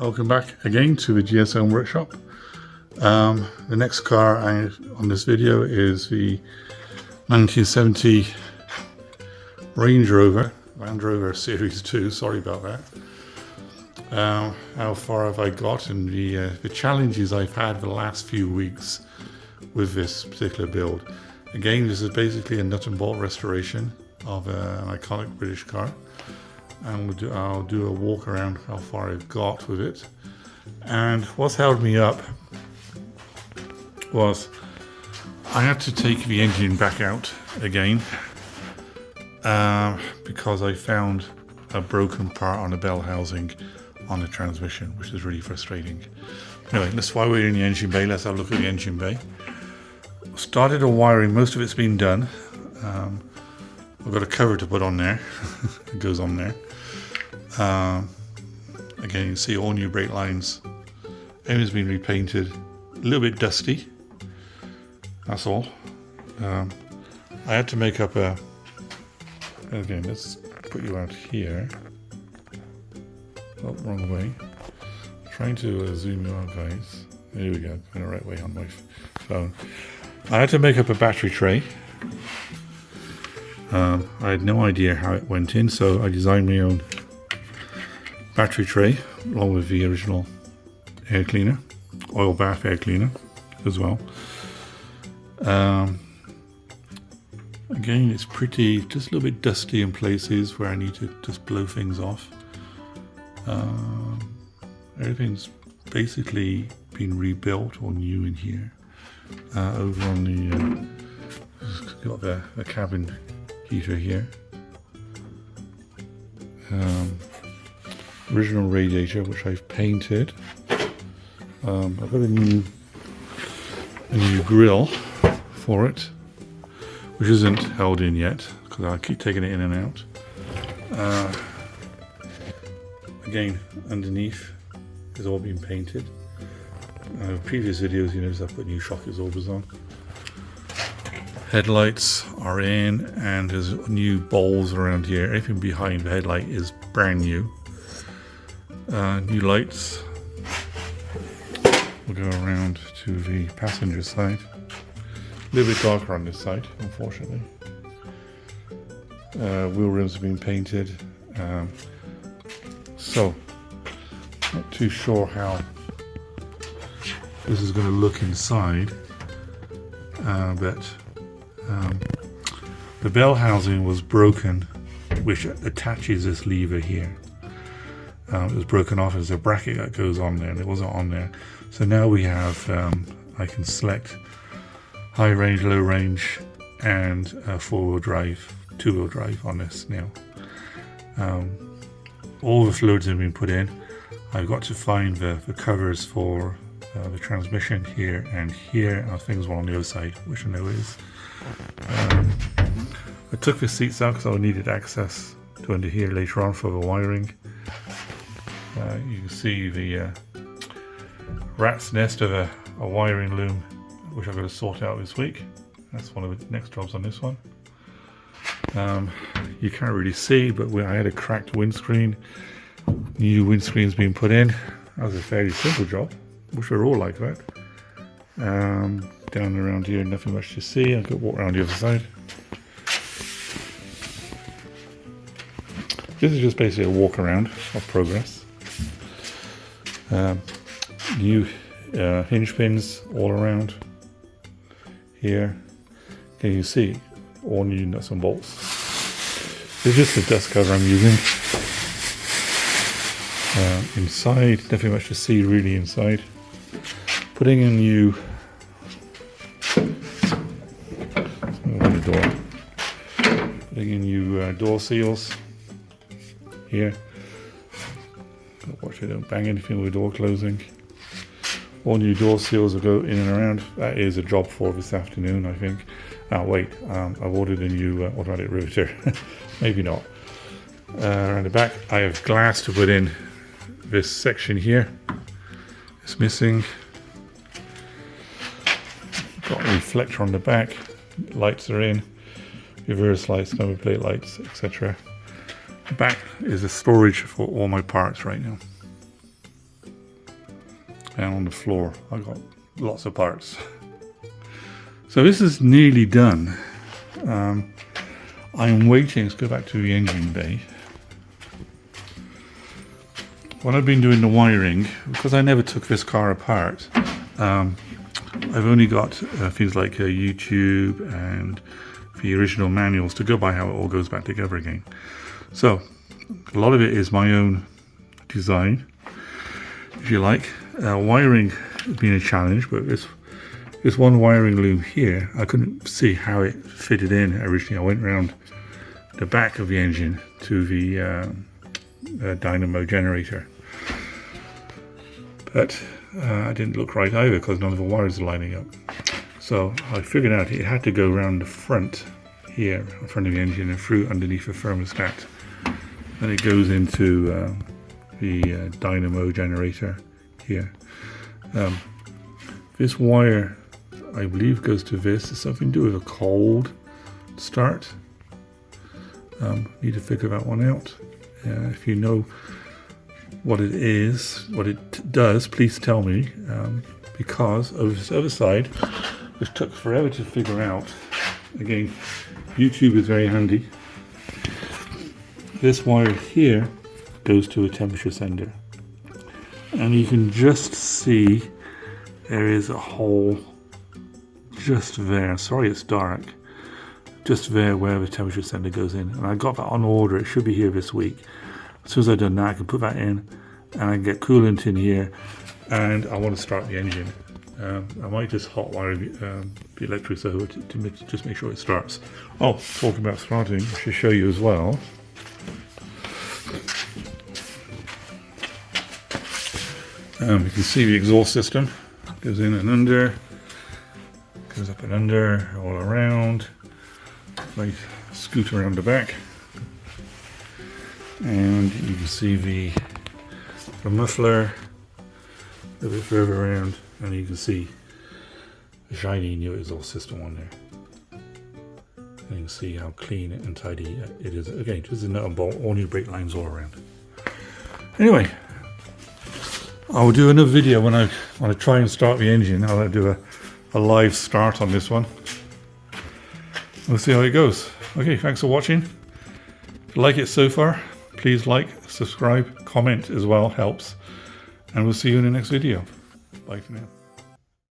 Welcome back again to the GSM workshop. The next car on this video is the 1970 Land Rover Series 2. Sorry about that. How far have I got, and the challenges I've had the last few weeks with this particular build. Again, this is basically a nut and bolt restoration of an iconic British car. And I'll do a walk around how far I've got with it. And what's held me up was I had to take the engine back out again because I found a broken part on the bell housing on the transmission, which is really frustrating. Anyway, while we're in the engine bay, let's have a look at the engine bay. Started the wiring, most of it's been done. I've got a cover to put on there. It goes on there. Again, you can see all new brake lines. Everything's been repainted. A little bit dusty. That's all. I had to make up a... Again, let's put you out here. Oh, wrong way. I'm trying to zoom you out, guys. There we go. Going the right way on my phone. I had to make up a battery tray. I had no idea how it went in, so I designed my own battery tray along with the original air cleaner, oil bath air cleaner as well. Again, it's pretty, just a little bit dusty in places where I need to just blow things off. Everything's basically been rebuilt or new in here. Over on the got the cabin heater here. Original radiator, which I've painted. I've got a new grill for it, which isn't held in yet because I keep taking it in and out. Again, underneath is all been painted. Previous videos, you notice I've put new shock absorbers on. Headlights are in, and there's new bowls around here. Everything behind the headlight is brand new. New lights. We'll go around to the passenger side. A little bit darker on this side, unfortunately. Wheel rims have been painted. So, not too sure how this is going to look inside, but the bell housing was broken, which attaches this lever here. It was broken off as a bracket that goes on there, and it wasn't on there. So now we have, I can select high range, low range, and four-wheel drive, two-wheel drive on this now. All the fluids have been put in. I've got to find the covers for the transmission here and here. I think there's one on the other side, which I know is. I took the seats out because I needed access to under here later on for the wiring. You can see the rat's nest of a wiring loom, which I've got to sort out this week. That's one of the next jobs on this one. You can't really see, but I had a cracked windscreen. New windscreen's been put in. That was a fairly simple job, which are all like that. Down around here, nothing much to see. I could walk around the other side. This is just basically a walk around of progress. New hinge pins all around here. Can you see all new nuts and bolts? This is just the dust cover I'm using. Inside, nothing much to see really inside. Putting in new door seals here. Watch I don't bang anything with the door closing. All new door seals will go in and around. That is a job for this afternoon, I think. Oh wait, I've ordered a new automatic riveter. Maybe not. Around the back, I have glass to put in this section here. It's missing. Got a reflector on the back. Lights are in. Reverse lights, number plate lights, etc. The back is a storage for all my parts right now. down on the floor. I've got lots of parts. So this is nearly done. I'm waiting. Let's go back to the engine bay. When I've been doing the wiring, because I never took this car apart, I've only got things like YouTube and the original manuals to go by how it all goes back together again. So a lot of it is my own design, if you like. Wiring has been a challenge, but this one wiring loom here, I couldn't see how it fitted in originally. I went around the back of the engine to the dynamo generator, but I didn't look right either because none of the wires are lining up. So I figured out it had to go around the front here, in front of the engine, and through underneath the thermostat. Then it goes into the dynamo generator here. This wire, I believe, goes to this. It's something to do with a cold start. Need to figure that one out. If you know what it is, what it does, please tell me, because over this other side, which took forever to figure out. Again, YouTube is very handy. This wire here goes to a temperature sender, and you can just see there is a hole just there. Sorry it's dark. Just there where the temperature sender goes in, and I got that on order. It should be here this week. As soon as I've done that, I can put that in, and I can get coolant in here, and I want to start the engine. I might just hotwire the electrics over to just make sure it starts. Oh, talking about starting, I should show you as well. You can see the exhaust system goes in and under, goes up and under, all around. Like scoot around the back, and you can see the muffler a bit further around, and you can see the shiny new exhaust system on there. And you can see how clean and tidy it is. Again, just a nut and bolt, all new brake lines all around. Anyway, I'll do another video when I try and start the engine. I'll do a live start on this one. We'll see how it goes. Okay, thanks for watching. If you like it so far, please like, subscribe, comment as well, helps. And we'll see you in the next video. Bye for now.